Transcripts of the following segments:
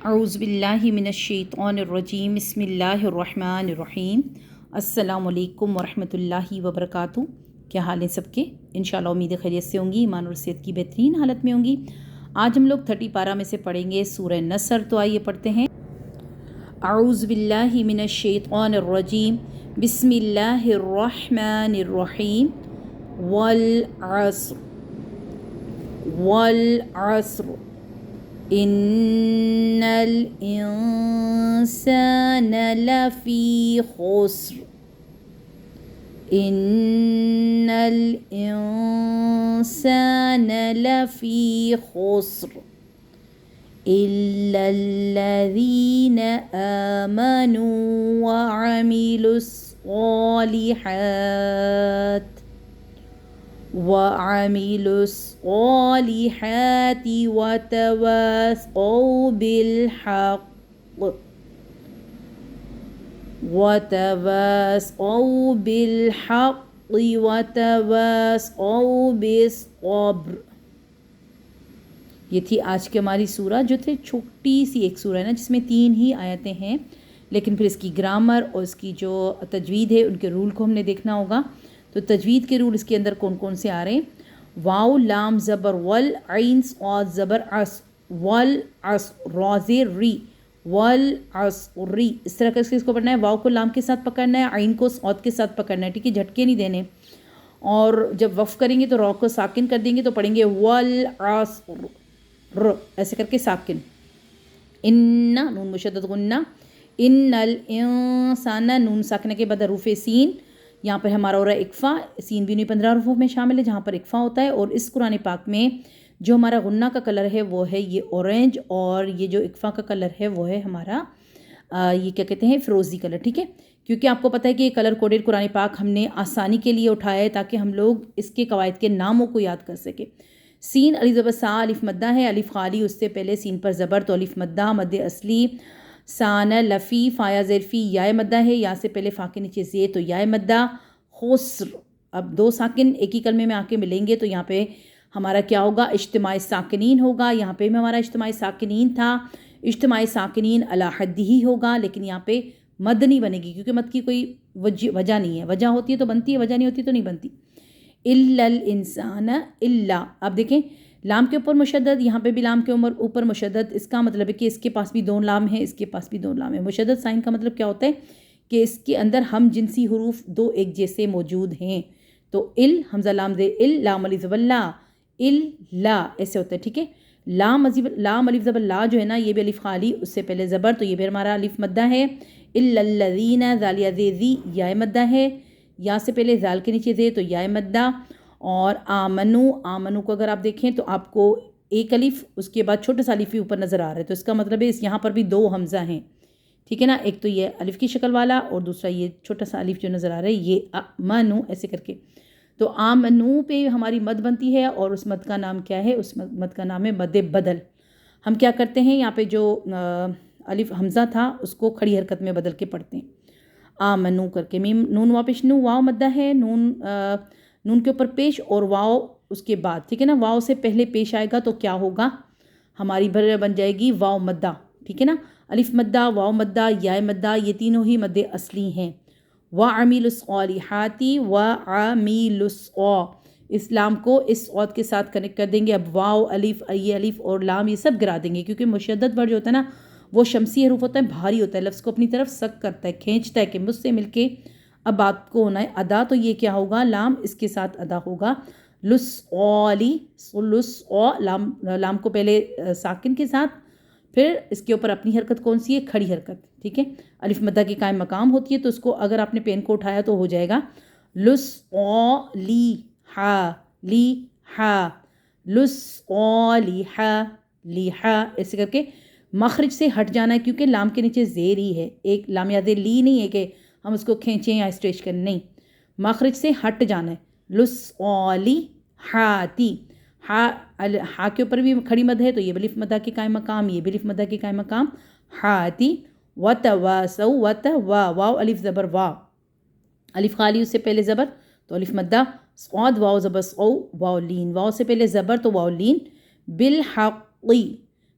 اعوذ باللہ من الشیطان الرجیم بسم اللہ الرحمن الرحیم۔ السلام علیکم ورحمۃ اللہ وبرکاتہ۔ کیا حال ہیں سب کے؟ انشاءاللہ امید خیریت سے ہوں گی، ایمان اور صحت کی بہترین حالت میں ہوں گی۔ آج ہم لوگ 30 پارہ میں سے پڑھیں گے سورہ نصر، تو آئیے پڑھتے ہیں۔ اعوذ باللہ من الشیطان الرجیم بسم اللہ الرحمن الرحیم۔ والعصر والعصر ان الانسان لفی خسر ان الانسان لفی خسر الا الذین آمنوا وعملوا الصالحات وتواصوا بالحق وتواصوا بالصبر۔ یہ تھی آج کی ہماری سورہ، جو تھے چھوٹی سی ایک سورہ ہے نا، جس میں 3 ہی آیتیں ہیں، لیکن پھر اس کی گرامر اور اس کی جو تجوید ہے ان کے رول کو ہم نے دیکھنا ہوگا۔ تو تجوید کے رول اس کے اندر کون کون سے آ رہے ہیں؟ واو لام زبر ول، عین صاد زبر عص، والعصر را زیر ری، والعصر، اس طرح کا اس کو پڑھنا ہے۔ واو کو لام کے ساتھ پکڑنا ہے، عین کو صاد کے ساتھ پکڑنا ہے، ٹھیک ہے، جھٹکے نہیں دینے۔ اور جب وقف کریں گے تو را کو ساکن کر دیں گے، تو پڑھیں گے والعصر، ایسے کر کے ساکن۔ ان نون مشدد غنہ، ان الانسان، نون ساکنہ کے بعد حروف سین، یہاں پر ہمارا ہو رہا ہے اکفا، سین بھی 15 حروف میں شامل ہے جہاں پر اکفا ہوتا ہے۔ اور اس قرآن پاک میں جو ہمارا غنہ کا کلر ہے وہ ہے یہ اورنج، اور یہ جو اکفا کا کلر ہے وہ ہے ہمارا یہ کیا کہتے ہیں، فیروزی کلر، ٹھیک ہے، کیونکہ آپ کو پتہ ہے کہ یہ کلر کوڈڈ قرآن پاک ہم نے آسانی کے لیے اٹھایا ہے تاکہ ہم لوگ اس کے قواعد کے ناموں کو یاد کر سکیں۔ سین الف زبر سا، الف مدہ ہے، الف خالی، اس سے پہلے سین پر زبر، تو الف مدہ، مد اصلی۔ سان لفی، فایا ظرفی، یا مدہ ہے، یا سے پہلے فا کے نیچے زے، تو یا مدہ۔ خسر، اب 2 ساکن ایک ہی کلمے میں آ کے ملیں گے، تو یہاں پہ ہمارا کیا ہوگا؟ اجتماع ساکنین ہوگا۔ یہاں پہ بھی ہمارا اجتماع ساکنین تھا، اجتماع ساکنین علی حد ہی ہوگا، لیکن یہاں پہ مد نہیں بنے گی کیونکہ مد کی کوئی وجہ نہیں ہے۔ وجہ ہوتی ہے تو بنتی ہے، وجہ نہیں ہوتی تو نہیں بنتی۔ الا الانسان، الا، اب دیکھیں لام کے اوپر مشدد، یہاں پہ بھی لام کے اوپر مشدد، اس کا مطلب ہے کہ اس کے پاس بھی 2 لام ہیں، اس کے پاس بھی 2 لام ہیں۔ مشدد سائن کا مطلب کیا ہوتا ہے؟ کہ اس کے اندر ہم جنسی حروف 2 ایک جیسے موجود ہیں۔ تو حمزہ لام زیر لام الف زبر لا، لا، ایسے ہوتا ہے، ٹھیک ہے۔ لام الف زبر لا جو ہے نا، یہ بھی الف خالی، اس سے پہلے زبر، تو یہ بھی ہمارا الف مدہ ہے۔ الا الذین، زالیہ زی زی، یا مدہ ہے، یا سے پہلے زال کے نیچے زے، تو یا مدہ۔ اور آمنو کو اگر آپ دیکھیں تو آپ کو ایک الف، اس کے بعد چھوٹا سا الف بھی اوپر نظر آ رہا ہے، تو اس کا مطلب ہے یہاں پر بھی 2 حمزہ ہیں، ٹھیک ہے نا، ایک تو یہ الف کی شکل والا اور دوسرا یہ چھوٹا سا الف جو نظر آ رہا ہے، یہ منو، ایسے کر کے۔ تو آمنو پہ ہماری مد بنتی ہے، اور اس مد کا نام کیا ہے؟ اس مد کا نام ہے مد بدل۔ ہم کیا کرتے ہیں؟ یہاں پہ جو الف حمزہ تھا اس کو کھڑی حرکت میں بدل کے پڑھتے ہیں، آمنو کر کے۔ میم نون واپش نو، واو مدہ ہے، نون کے اوپر پیش اور واو اس کے بعد، ٹھیک ہے نا، واو سے پہلے پیش آئے گا تو کیا ہوگا؟ ہماری بن جائے گی واو مدہ، ٹھیک ہے نا، الف مدہ، واو مدہ، یا مدہ، یہ تینوں ہی مد اصلی ہیں۔ وَعَمِلُوا الصَّالِحَاتِ وَعَمِلُوا اس لام کو اس صاد کے ساتھ کنیکٹ کر دیں گے۔ اب واو، الف، یہ الف اور لام یہ سب گرا دیں گے، کیونکہ مشدد ورڈ جو ہوتا ہے نا وہ شمسی حروف ہوتا ہے، بھاری ہوتا ہے، لفظ کو اپنی طرف سک کرتا ہے، کھینچتا ہے کہ مجھ سے مل کے اب بات کو ہونا ہے ادا، تو یہ کیا ہوگا؟ لام اس کے ساتھ ادا ہوگا، لام کو پہلے ساکن کے ساتھ، پھر اس کے اوپر اپنی حرکت کون سی ہے؟ کھڑی حرکت، ٹھیک ہے۔ الف مدہ کی قائم مقام ہوتی ہے، تو اس کو اگر آپ نے پین کو اٹھایا تو ہو جائے گا ایسے کر کے مخرج سے ہٹ جانا ہے، کیونکہ لام کے نیچے زیر ہی ہے، ایک لام یا زیر لی نہیں ہے کہ ہم اس کو کھینچیں یا اسٹریچ کریں، نہیں، مخرج سے ہٹ جانا ہے۔ لصالحاتی، ہا کے اوپر بھی کھڑی مد ہے، تو یہ بھی الف مدہ کی قائم مقام، یہ بھی الف مدہ کی قائم مقام، ہاتی۔ وتواصوا، واو الف زبر وا، الف خالی اس سے پہلے زبر تو الف مدہ، صاد واو زبر صو، واو لین، واو سے پہلے زبر تو واو لین، بالحق،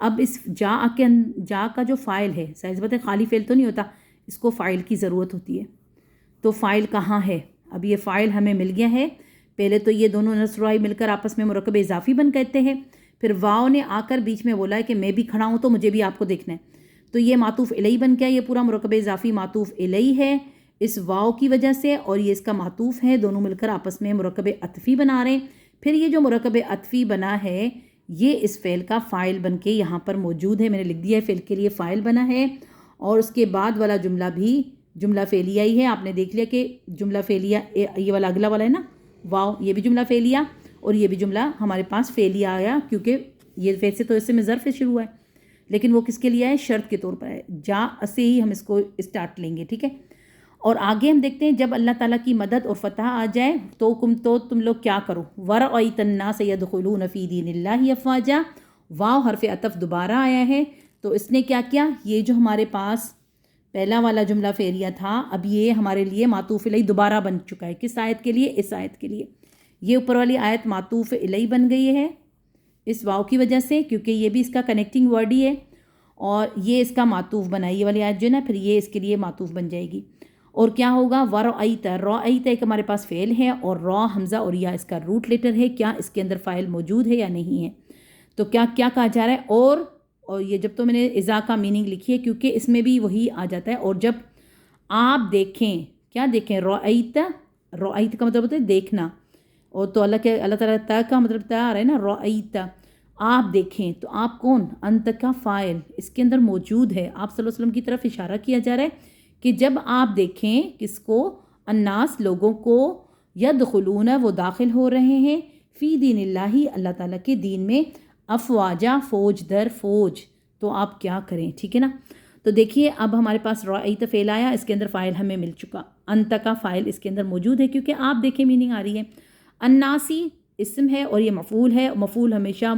اب اس جا کا جو فائل ہے، ظاہر بات ہے خالی فعل تو نہیں ہوتا، اس کو فائل کی ضرورت ہوتی ہے. تو فائل کہاں ہے؟ اب یہ فائل ہمیں مل گیا ہے. پہلے تو یہ دونوں نصب رباعی مل کر آپس میں مرکب اضافی بن کہتے ہیں. پھر واو نے آ کر بیچ میں بولا ہے کہ میں بھی کھڑا ہوں تو مجھے بھی آپ کو دیکھنا ہے. تو یہ معطوف الیہ بن گیا. یہ پورا مرکب اضافی معطوف الیہ ہے اس واو کی وجہ سے، اور یہ اس کا معطوف ہے. دونوں مل کر آپس میں مرکب عطفی بنا رہے ہیں. پھر یہ جو مرکب عطفی بنا ہے یہ اس فعل کا فاعل بن کے یہاں پر موجود ہے. میں نے لکھ دیا ہے فعل کے لیے فاعل بنا ہے. اور اس کے بعد والا جملہ بھی جملہ فعلیہ ہی ہے. آپ نے دیکھ لیا کہ جملہ فعلیہ یہ والا اگلا والا ہے نا واو، یہ بھی جملہ فعلیہ اور یہ بھی جملہ ہمارے پاس فعلیہ آیا، کیونکہ یہ ویسے تو اس میں ظرف سے شروع ہے لیکن وہ کس کے لیے ہے؟ شرط کے طور پر ہے. جا سے ہی ہم اس کو اسٹارٹ لیں گے. ٹھیک ہے. اور آگے ہم دیکھتے ہیں جب اللہ تعالیٰ کی مدد اور فتح آ جائے تو تم لوگ کیا کرو. وَرَأَيْتَ النَّاسَ يَدْخُلُونَ فِي دِينِ اللَّهِ أَفْوَاجًا. واو حرف عطف دوبارہ آیا ہے. تو اس نے کیا کیا؟ یہ جو ہمارے پاس پہلا والا جملہ فعلیہ تھا اب یہ ہمارے لیے معطوف الیہ دوبارہ بن چکا ہے. کس آیت کے لیے؟ اس آیت کے لیے. یہ اوپر والی آیت معطوف الیہ بن گئی ہے اس واو کی وجہ سے، کیونکہ یہ بھی اس کا کنیکٹنگ ورڈ ہی ہے اور یہ اس کا معطوف بنا. یہ والی آیت جو ہے نا پھر یہ اس کے لیے معطوف بن جائے گی. اور کیا ہوگا؟ وَرَأَيْتَ رَأَيْتَ ایک ہمارے پاس فعل ہے اور را حمزہ اور یا اس کا روٹ لیٹر ہے. کیا اس کے اندر فاعل موجود ہے یا نہیں ہے؟ تو کیا کہا جا رہا ہے؟ اور یہ جب تو میں نے اذا کا میننگ لکھی ہے کیونکہ اس میں بھی وہی آ جاتا ہے. اور جب آپ دیکھیں، کیا دیکھیں؟ رأیت کا مطلب ہوتا ہے دیکھنا. اور تو اللہ تعالیٰ تا کا مطلب تا آ رہا ہے نا رأیت، آپ دیکھیں. تو آپ کون؟ انت کا فاعل اس کے اندر موجود ہے. آپ صلی اللہ علیہ وسلم کی طرف اشارہ کیا جا رہا ہے کہ جب آپ دیکھیں کس کو؟ الناس لوگوں کو، یدخلون وہ داخل ہو رہے ہیں، فی دین اللہ اللہ تعالیٰ کے دین میں، افواجا فوج در فوج. تو آپ کیا کریں؟ ٹھیک ہے نا. تو دیکھیے اب ہمارے پاس رأیت فعل آیا، اس کے اندر فاعل ہمیں مل چکا. انت کا فاعل اس کے اندر موجود ہے کیونکہ آپ دیکھیں میننگ آ رہی ہے. الناسی اسم ہے اور یہ مفعول ہے. مفعول ہمیشہ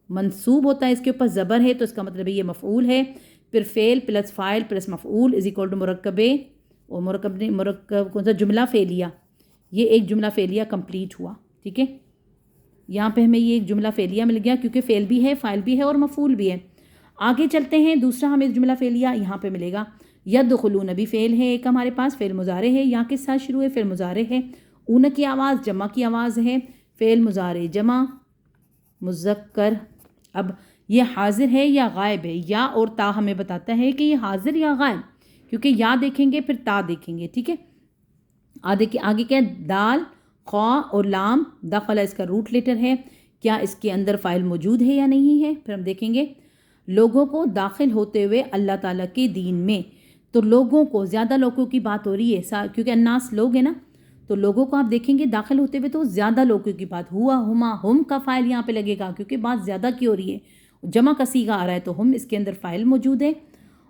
منصوب ہوتا ہے، اس کے اوپر زبر ہے تو اس کا مطلب ہے یہ مفعول ہے. پھر فعل پلس فاعل پلس مفعول از اکول ٹو مرکب، اور مرکب کون سا؟ جملہ فعلیہ. یہ ایک جملہ فعلیہ کمپلیٹ ہوا. ٹھیک ہے. یہاں پہ ہمیں یہ ایک جملہ فعلیہ مل گیا کیونکہ فعل بھی ہے، فاعل بھی ہے اور مفعول بھی ہے. آگے چلتے ہیں. دوسرا ہمیں جملہ فعلیہ یہاں پہ ملے گا. یدخلون بھی فعل ہے ایک ہمارے پاس، فعل مضارع ہے. یہاں کس ساتھ شروع ہے؟ فعل مضارع ہے. اون کی آواز جمع کی آواز ہے. فعل مضارع جمع مذکر. اب یہ حاضر ہے یا غائب ہے؟ یا اور تا ہمیں بتاتا ہے کہ یہ حاضر یا غائب، کیونکہ یا دیکھیں گے پھر تا دیکھیں گے. ٹھیک ہے. آگے کیا ہے؟ دال خوا اور لام دخل اس کا روٹ لیٹر ہے. کیا اس کے اندر فاعل موجود ہے یا نہیں ہے؟ پھر ہم دیکھیں گے. لوگوں کو داخل ہوتے ہوئے اللہ تعالیٰ کے دین میں. تو لوگوں کو، زیادہ لوگوں کی بات ہو رہی ہے کیونکہ الناس لوگ ہیں نا. تو لوگوں کو آپ دیکھیں گے داخل ہوتے ہوئے تو زیادہ لوگوں کی بات. ہوا ہما ہم کا فاعل یہاں پہ لگے گا کیونکہ بات زیادہ کی ہو رہی ہے. جمع کا صیغہ آ رہا ہے تو ہم اس کے اندر فاعل موجود ہے.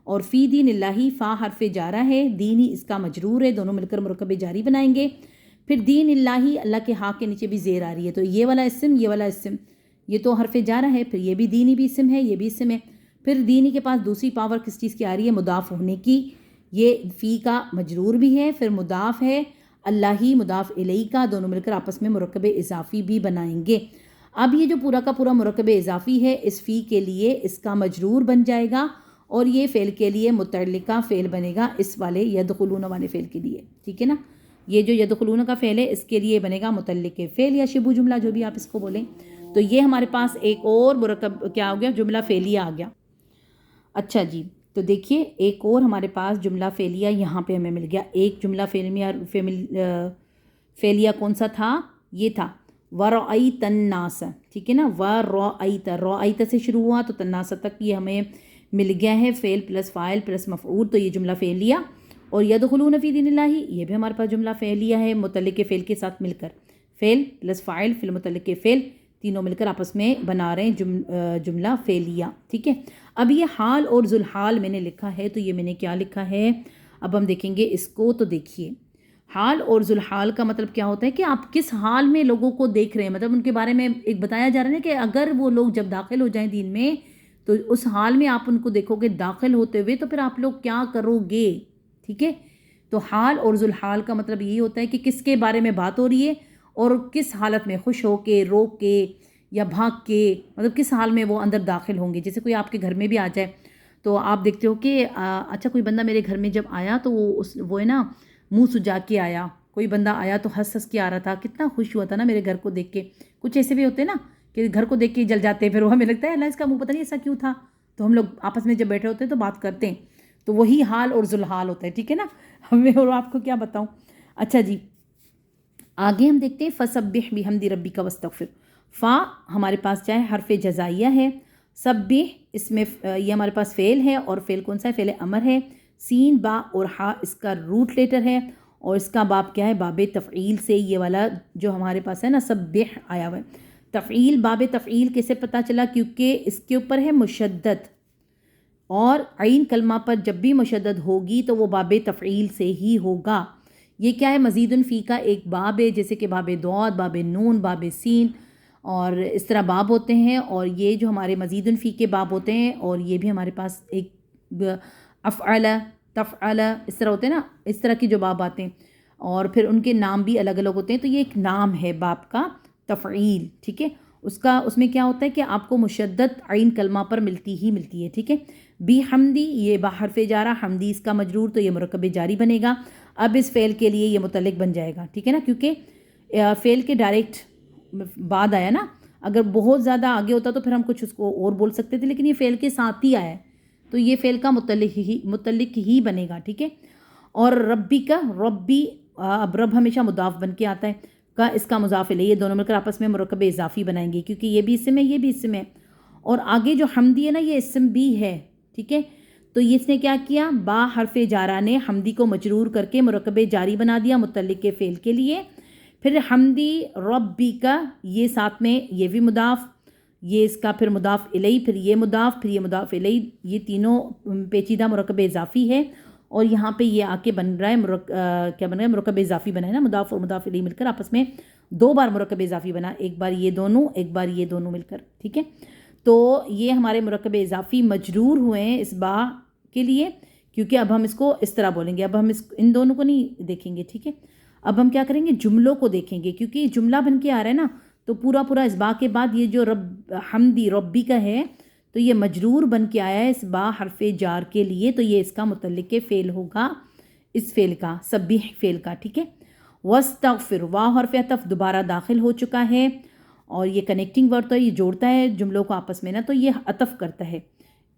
اور فی دین اللہ فا حرف جارہ ہے، دین ہی اس کا مجرور ہے. دونوں مل کر مرکب جاری بنائیں گے. پھر دین اللہ اللہ کے ہاں کے نیچے بھی زیر آ رہی ہے تو یہ والا اسم یہ والا اسم یہ تو حرف جارہ ہے. پھر یہ بھی دینی بھی اسم ہے، یہ بھی اسم ہے. پھر دینی کے پاس دوسری پاور کس چیز کی آ رہی ہے؟ مضاف ہونے کی. یہ فی کا مجرور بھی ہے، پھر مضاف ہے اللہ ہی مضاف الیہ کا. دونوں مل کر آپس میں مرکب اضافی بھی بنائیں گے. اب یہ جو پورا کا پورا مرکب اضافی ہے اس فی کے لیے اس کا مجرور بن جائے گا اور یہ فعل کے لیے متعلقہ فعل بنے گا اس والے یدخلون والے فعل کے لیے. ٹھیک ہے نا. یہ جو یدخلون کا فعل ہے اس کے لیے بنے گا متعلق فعل یا شبہ جملہ جو بھی آپ اس کو بولیں. تو یہ ہمارے پاس ایک اور مرکب کیا ہو گیا؟ جملہ فعلیہ آ گیا. اچھا جی. تو دیکھیے ایک اور ہمارے پاس جملہ فعلیہ یہاں پہ ہمیں مل گیا. ایک جملہ فعلیہ کون سا تھا؟ یہ تھا وَرَأَيْتَ النَّاسَ. ٹھیک ہے نا. رأیت سے شروع ہوا تو تناس تک یہ ہمیں مل گیا ہے فعل پلس فاعل پلس مفعول. تو یہ جملہ فعلیہ. اور یدخلون فی دین اللہ یہ بھی ہمارے پاس جملہ فعلیہ ہے متعلق فعل کے ساتھ مل کر. فعل پلس فاعل فعل متعلق فعل تینوں مل کر آپس میں بنا رہے ہیں جملہ فعلیہ. ٹھیک ہے. اب یہ حال اور ذوالحال میں نے لکھا ہے تو یہ میں نے کیا لکھا ہے اب ہم دیکھیں گے اس کو. تو دیکھیے حال اور ذوالحال کا مطلب کیا ہوتا ہے کہ آپ کس حال میں لوگوں کو دیکھ رہے ہیں. مطلب ان کے بارے میں ایک بتایا جا رہا ہے کہ اگر وہ لوگ جب داخل ہو جائیں دین میں تو اس حال میں آپ ان کو دیکھو گے داخل ہوتے ہوئے تو پھر آپ لوگ کیا کرو گے. ٹھیک ہے. تو حال اور ذوالحال کا مطلب یہی ہوتا ہے کہ کس کے بارے میں بات ہو رہی ہے اور کس حالت میں، خوش ہو کے، رو کے، یا بھاگ کے، مطلب کس حال میں وہ اندر داخل ہوں گے. جیسے کوئی آپ کے گھر میں بھی آ جائے تو آپ دیکھتے ہو کہ اچھا کوئی بندہ میرے گھر میں جب آیا تو وہ ہے نا منہ سجا کے آیا. کوئی بندہ آیا تو ہنس ہنس کے آ رہا تھا، کتنا خوش ہوا تھا نا میرے گھر کو دیکھ کے. کچھ ایسے بھی ہوتے ہیں نا کہ گھر کو دیکھ کے جل جاتے ہیں، پھر وہ ہمیں لگتا ہے اللہ اس کا منہ پتہ نہیں ایسا کیوں تھا. تو ہم لوگ آپس میں جب بیٹھے ہوتے ہیں تو بات کرتے ہیں، تو وہی حال اور ذوالحال ہوتا ہے. ٹھیک ہے نا، ہمیں اور آپ کو کیا بتاؤں. اچھا جی، آگے ہم دیکھتے ہیں فسبح بحمد ربک واستغفر. فا ہمارے پاس چاہے حرف جزائیہ ہے، سبح اس میں یہ ہمارے پاس فعل ہے، اور فعل کون سا ہے؟ فعل امر ہے. سین با اور ہا اس کا روٹ لیٹر ہے، اور اس کا باب کیا ہے؟ باب تفعیل سے. یہ والا جو ہمارے پاس ہے نا سبح آیا ہوا ہے. تفعیل، باب تفعیل کیسے پتہ چلا؟ کیونکہ اس کے اوپر ہے مشدد، اور عین کلمہ پر جب بھی مشدد ہوگی تو وہ باب تفعیل سے ہی ہوگا. یہ کیا ہے؟ مزید فی کا ایک باب ہے، جیسے کہ باب دعاد، باب نون، باب سین، اور اس طرح باب ہوتے ہیں. اور یہ جو ہمارے مزید فی کے باب ہوتے ہیں، اور یہ بھی ہمارے پاس ایک افعل، تفعل، اس طرح ہوتے ہیں نا، اس طرح کی جو باب آتے ہیں، اور پھر ان کے نام بھی الگ الگ ہوتے ہیں. تو یہ ایک نام ہے باب کا تفعیل. ٹھیک ہے، اس میں کیا ہوتا ہے کہ آپ کو مشدد عین کلمہ پر ملتی ہے. ٹھیک ہے، بی حمدی یہ با حرف جارہ، حمدی اس کا مجرور، تو یہ مرکب جاری بنے گا. اب اس فعل کے لیے یہ متعلق بن جائے گا. ٹھیک ہے نا، کیونکہ فعل کے ڈائریکٹ بعد آیا نا. اگر بہت زیادہ آگے ہوتا تو پھر ہم کچھ اس کو اور بول سکتے تھے، لیکن یہ فعل کے ساتھ ہی آیا ہے تو یہ فعل کا متعلق ہی بنے گا. ٹھیک ہے، اور ربی کا، ربی اب رب ہمیشہ مضاف بن کے آتا ہے، کا اس کا مضاف الیہ، یہ دونوں مل کر آپس میں مرکب اضافی بنائیں گے، کیونکہ یہ بھی اسم ہے یہ بھی اسم ہے. اور آگے جو حمدی ہے نا یہ اسم بھی ہے. ٹھیک ہے، تو اس نے کیا کیا؟ با حرف جارہ نے حمدی کو مجرور کر کے مرکب جاری بنا دیا متعلق کے فعل کے لیے. پھر حمدی ربی کا، یہ ساتھ میں یہ بھی مضاف، یہ اس کا پھر مضاف الیہ، پھر یہ مضاف، پھر یہ مضاف الیہ، یہ تینوں پیچیدہ مرکب اضافی ہے. اور یہاں پہ یہ آ کے بن رہا ہے کیا بن رہا ہے؟ مرکب اضافی بنا ہے نا، مضاف اور مضاف الیہ مل کر آپس میں دو بار مرکب اضافی بنا، ایک بار یہ دونوں، ایک بار یہ دونوں مل کر. ٹھیک ہے، تو یہ ہمارے مرکب اضافی مجرور ہوئے ہیں اس با کے لیے، کیونکہ اب ہم اس کو اس طرح بولیں گے. اب ہم ان دونوں کو نہیں دیکھیں گے. ٹھیک ہے، اب ہم کیا کریں گے؟ جملوں کو دیکھیں گے، کیونکہ یہ جملہ بن کے آ رہا ہے نا، تو پورا اس با کے بعد یہ جو رب حمدی ربی کا ہے تو یہ مجرور بن کے آیا ہے اس با حرف جار کے لیے، تو یہ اس کا متعلق فعل ہوگا، اس فعل کا، سبح فعل کا. ٹھیک ہے، واستغفر، واو حرف عطف دوبارہ داخل ہو چکا ہے، اور یہ کنیکٹنگ ورڈ تو یہ جوڑتا ہے جملوں کو آپس میں نا، تو یہ عطف کرتا ہے.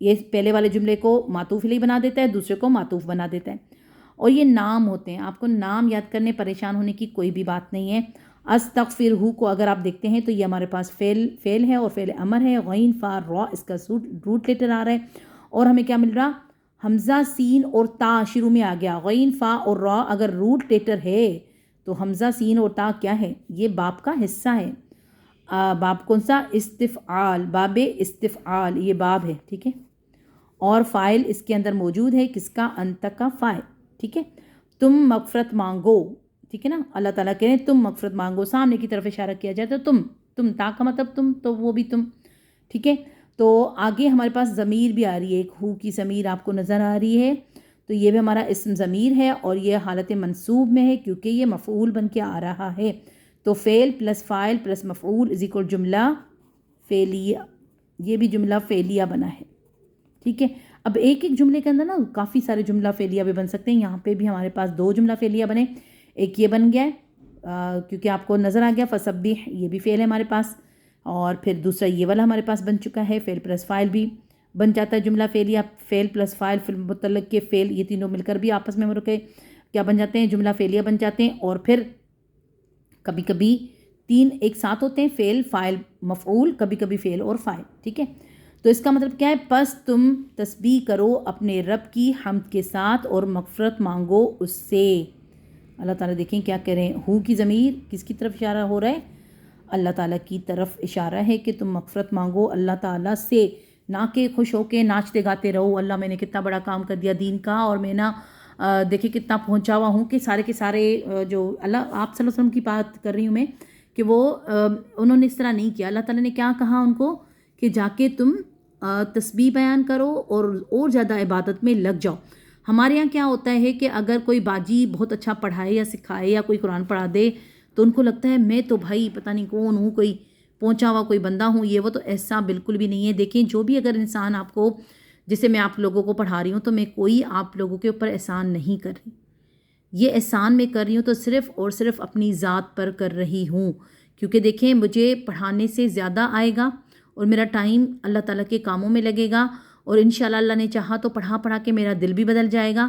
یہ پہلے والے جملے کو معطوف الیہ بنا دیتا ہے، دوسرے کو معطوف بنا دیتا ہے. اور یہ نام ہوتے ہیں، آپ کو نام یاد کرنے پریشان ہونے کی کوئی بھی بات نہیں ہے. استغفرہ کو اگر آپ دیکھتے ہیں تو یہ ہمارے پاس فعل ہے اور فعل امر ہے. غین فا را اس کا روٹ لیٹر آ رہا ہے، اور ہمیں کیا مل رہا؟ حمزہ سین اور تا شروع میں آ گیا. غین فا اور را اگر روٹ لیٹر ہے تو حمزہ سین اور تا کیا ہے؟ یہ باب کا حصہ ہے. باب کون سا؟ استفعال، باب استفعال یہ باب ہے. ٹھیک ہے، اور فاعل اس کے اندر موجود ہے، کس کا؟ انت کا فاعل. ٹھیک ہے، تم مغفرت مانگو. ٹھیک ہے نا، اللہ تعالیٰ کہہ رہے ہیں تم مغفرت مانگو، سامنے کی طرف اشارہ کیا جائے تو تم تا کا مطلب تم، تو وہ بھی تم. ٹھیک ہے، تو آگے ہمارے پاس ضمیر بھی آ رہی ہے، ایک ہو کی ضمیر آپ کو نظر آ رہی ہے، تو یہ بھی ہمارا اسم ضمیر ہے، اور یہ حالت منصوب میں ہے کیونکہ یہ مفعول بن کے آ رہا ہے. تو فعل پلس فاعل پلس مفعول از اکول جملہ فعلیہ، یہ بھی جملہ فعلیہ بنا ہے. ٹھیک ہے، اب ایک جملے کے اندر نا کافی سارے جملہ فعلیہ بھی بن سکتے ہیں. یہاں پہ بھی ہمارے پاس دو جملہ فعلیہ بنے، ایک یہ بن گیا ہے کیونکہ آپ کو نظر آ گیا فسبح، یہ بھی فعل ہے ہمارے پاس، اور پھر دوسرا یہ والا ہمارے پاس بن چکا ہے، فعل پلس فاعل بھی بن جاتا ہے جملہ فعلیہ. فعل پلس فاعل فعل متعلق کے فعل یہ تینوں مل کر بھی آپس میں کیا بن جاتے ہیں؟ جملہ فعلیہ بن جاتے ہیں. اور پھر کبھی کبھی تین ایک ساتھ ہوتے ہیں، فعل فاعل مفعول، کبھی کبھی فعل اور فاعل. ٹھیک ہے، تو اس کا مطلب کیا ہے؟ پس تم تسبیح کرو اپنے رب کی حمد کے ساتھ اور مغفرت مانگو اس سے. اللہ تعالیٰ دیکھیں کیا کہہ رہے ہیں، ہو کی ضمیر کس کی طرف اشارہ ہو رہا ہے؟ اللہ تعالیٰ کی طرف اشارہ ہے کہ تم مغفرت مانگو اللہ تعالیٰ سے، نہ کہ خوش ہو کے ناچتے گاتے رہو اللہ میں نے کتنا بڑا کام کر دیا دین کا، اور میں نا دیکھیں کتنا پہنچا ہوا ہوں، کہ سارے کے سارے جو اللہ آپ صلی اللہ علیہ وسلم کی بات کر رہی ہوں میں، کہ وہ انہوں نے اس طرح نہیں کیا. اللہ تعالیٰ نے کیا کہا ان کو کہ جا کے تم تسبیح بیان کرو اور زیادہ عبادت میں لگ جاؤ. ہمارے یہاں کیا ہوتا ہے کہ اگر کوئی باجی بہت اچھا پڑھائے یا سکھائے یا کوئی قرآن پڑھا دے تو ان کو لگتا ہے میں تو بھائی پتہ نہیں کون ہوں، کوئی پہنچا ہوا کوئی بندہ ہوں یہ وہ، تو ایسا بالکل بھی نہیں ہے۔ دیکھیں جو بھی اگر انسان آپ کو، جیسے میں آپ لوگوں کو پڑھا رہی ہوں تو میں کوئی آپ لوگوں کے اوپر احسان نہیں کر رہی، یہ احسان میں کر رہی ہوں تو صرف اور صرف اپنی ذات پر کر رہی ہوں، کیونکہ دیکھیں مجھے پڑھانے سے زیادہ آئے گا اور میرا ٹائم اللہ تعالیٰ کے کاموں میں لگے گا، اور انشاءاللہ اللہ نے چاہا تو پڑھا کے میرا دل بھی بدل جائے گا،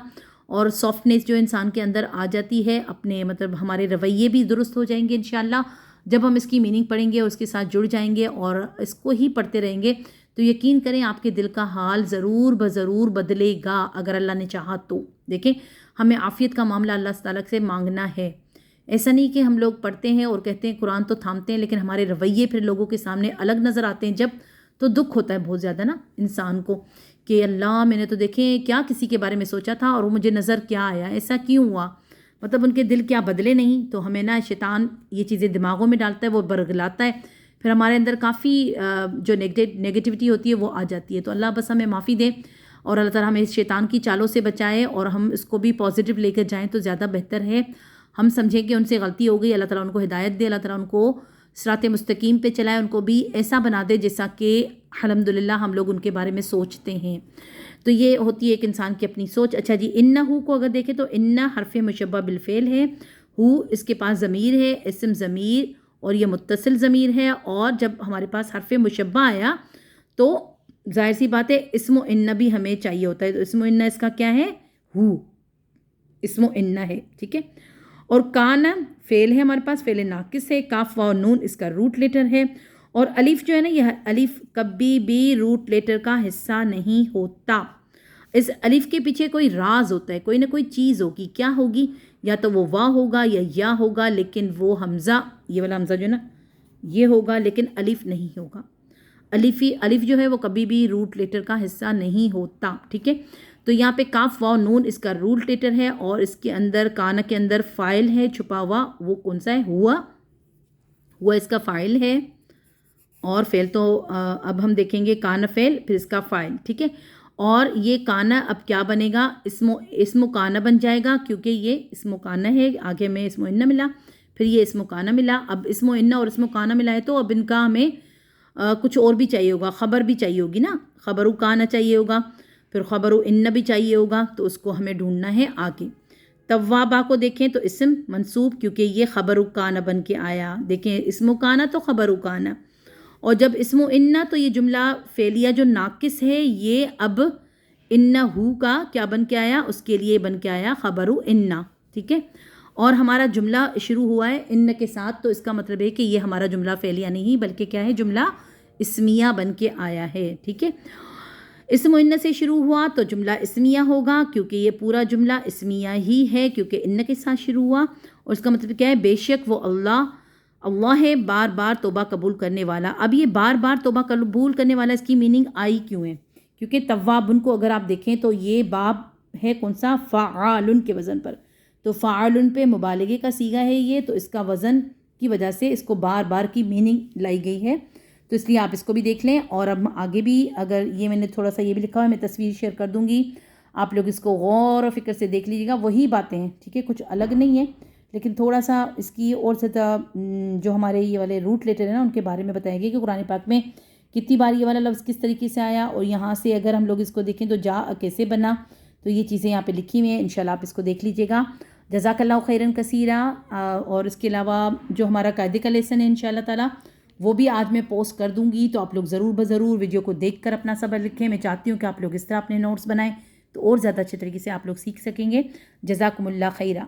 اور سافٹنیس جو انسان کے اندر آ جاتی ہے، اپنے مطلب ہمارے رویے بھی درست ہو جائیں گے انشاءاللہ جب ہم اس کی میننگ پڑھیں گے اور اس کے ساتھ جڑ جائیں گے اور اس کو ہی پڑھتے رہیں گے، تو یقین کریں آپ کے دل کا حال ضرور بضرور بدلے گا اگر اللہ نے چاہا تو۔ دیکھیں ہمیں عافیت کا معاملہ اللہ تعالیٰ سے مانگنا ہے، ایسا نہیں کہ ہم لوگ پڑھتے ہیں اور کہتے ہیں قرآن تو تھامتے ہیں لیکن ہمارے رویے پھر لوگوں کے سامنے الگ نظر آتے ہیں جب، تو دکھ ہوتا ہے بہت زیادہ نا انسان کو کہ اللہ میں نے تو دیکھیں کیا کسی کے بارے میں سوچا تھا اور وہ مجھے نظر کیا آیا، ایسا کیوں ہوا، مطلب ان کے دل کیا بدلے نہیں۔ تو ہمیں نا شیطان یہ چیزیں دماغوں میں ڈالتا ہے، وہ برگلاتا ہے، پھر ہمارے اندر کافی جو نیگیٹیوٹی ہوتی ہے وہ آ جاتی ہے۔ تو اللہ بس ہمیں معافی دے اور اللہ تعالیٰ ہمیں اس شیطان کی چالوں سے بچائے اور ہم اس کو بھی پازیٹیو لے کر جائیں تو زیادہ بہتر ہے۔ ہم سمجھیں کہ ان سے غلطی ہو گئی، اللہ تعالیٰ ان کو ہدایت دے، اللہ تعالیٰ ان کو صراط مستقیم پہ چلائے، ان کو بھی ایسا بنا دے جیسا کہ الحمدللہ ہم لوگ ان کے بارے میں سوچتے ہیں۔ تو یہ ہوتی ہے ایک انسان کی اپنی سوچ۔ اچھا جی، انہو کو اگر دیکھیں تو انہ حرف مشبہ بالفعل ہے، ہو اس کے پاس ضمیر ہے، اسم ضمیر اور یہ متصل ضمیر ہے، اور جب ہمارے پاس حرف مشبہ آیا تو ظاہر سی بات ہے اسم و انہ بھی ہمیں چاہیے ہوتا ہے، تو اسم و انہ اس کا کیا ہے؟ ہو اسم و انہ ہے، ٹھیک ہے۔ اور کان فعل ہے ہمارے پاس، فعل ناقص ہے، کاف واو نون اس کا روٹ لیٹر ہے، اور الف جو ہے نا یہ الف کبھی بھی روٹ لیٹر کا حصہ نہیں ہوتا، اس الف کے پیچھے کوئی راز ہوتا ہے، کوئی نہ کوئی چیز ہوگی، کیا ہوگی؟ یا تو وہ وا ہوگا یا ہوگا، لیکن وہ حمزہ، یہ والا حمزہ جو ہے نا یہ ہوگا لیکن الف نہیں ہوگا، الف جو ہے وہ کبھی بھی روٹ لیٹر کا حصہ نہیں ہوتا، ٹھیک ہے۔ تو یہاں پہ کاف واو نون اس کا روٹ لیٹر ہے، اور اس کے اندر کانا کے اندر فاعل ہے چھپا ہوا، وہ کون سا ہے؟ ہوا اس کا فاعل ہے، اور فعل تو اب ہم دیکھیں گے کانا فعل پھر اس کا فاعل، ٹھیک ہے۔ اور یہ کانا اب کیا بنے گا؟ اسم و کانا بن جائے گا، کیونکہ یہ اسم و کانا ہے، آگے میں اسم و انہ ملا، پھر یہ اسم و کانا ملا، اب اسم و انہ اور اسم و کانا ملا ہے تو اب ان کا ہمیں کچھ اور بھی چاہیے ہوگا، خبر بھی چاہیے ہوگی نا، خبر و کانا چاہیے ہوگا، پھر خبر و انہ بھی چاہیے ہوگا، تو اس کو ہمیں ڈھونڈنا ہے آگے۔ توابا کو دیکھیں تو اسم منصوب، کیونکہ یہ خبر و کانا بن کے آیا، دیکھیں اسم و کانا تو خبر و کانا، اور جب اسم و انہ تو یہ جملہ فعلیہ جو ناقص ہے یہ اب انہو کا کیا بن کے آیا؟ اس کے لیے بن کے آیا خبر و انہ، ٹھیک ہے۔ اور ہمارا جملہ شروع ہوا ہے ان کے ساتھ، تو اس کا مطلب ہے کہ یہ ہمارا جملہ فعلیہ نہیں بلکہ کیا ہے؟ جملہ اسمیہ بن کے آیا ہے، ٹھیک ہے۔ اسم و انہ سے شروع ہوا تو جملہ اسمیہ ہوگا، کیونکہ یہ پورا جملہ اسمیہ ہی ہے، کیونکہ ان کے ساتھ شروع ہوا، اور اس کا مطلب کیا ہے؟ بے شک وہ اللہ ہے بار بار توبہ قبول کرنے والا۔ اب یہ بار بار توبہ قبول کرنے والا اس کی میننگ آئی کیوں ہے؟ کیونکہ توابن کو اگر آپ دیکھیں تو یہ باب ہے کون سا؟ فعالن کے وزن پر، تو فعالن پہ مبالغے کا صیغہ ہے یہ، تو اس کا وزن کی وجہ سے اس کو بار بار کی میننگ لائی گئی ہے، تو اس لیے آپ اس کو بھی دیکھ لیں۔ اور اب آگے بھی اگر یہ میں نے تھوڑا سا یہ بھی لکھا ہوا ہے، میں تصویر شیئر کر دوں گی، آپ لوگ اس کو غور و فکر سے دیکھ لیجیے گا، وہی باتیں ہیں، ٹھیک ہے، کچھ الگ نہیں ہے، لیکن تھوڑا سا اس کی اور زیادہ جو ہمارے یہ والے روٹ لیٹر ہیں نا ان کے بارے میں بتائیں گے کہ قرآن پاک میں کتنی بار یہ والا لفظ کس طریقے سے آیا، اور یہاں سے اگر ہم لوگ اس کو دیکھیں تو جا کیسے بنا، تو یہ چیزیں یہاں پہ لکھی ہوئی ہیں، انشاءاللہ آپ اس کو دیکھ لیجیے گا۔ جزاک اللہ خیرن کثیرہ۔ اور اس کے علاوہ جو ہمارا قاعدے کا لیسن ہے انشاءاللہ تعالیٰ وہ بھی آج میں پوسٹ کر دوں گی، تو آپ لوگ ضرور بضرور ویڈیو کو دیکھ کر اپنا سبق لکھیں۔ میں چاہتی ہوں کہ آپ لوگ اس طرح اپنے نوٹس بنائیں تو اور زیادہ اچھے طریقے سے آپ لوگ سیکھ سکیں گے۔ جزاکم اللہ خیرہ۔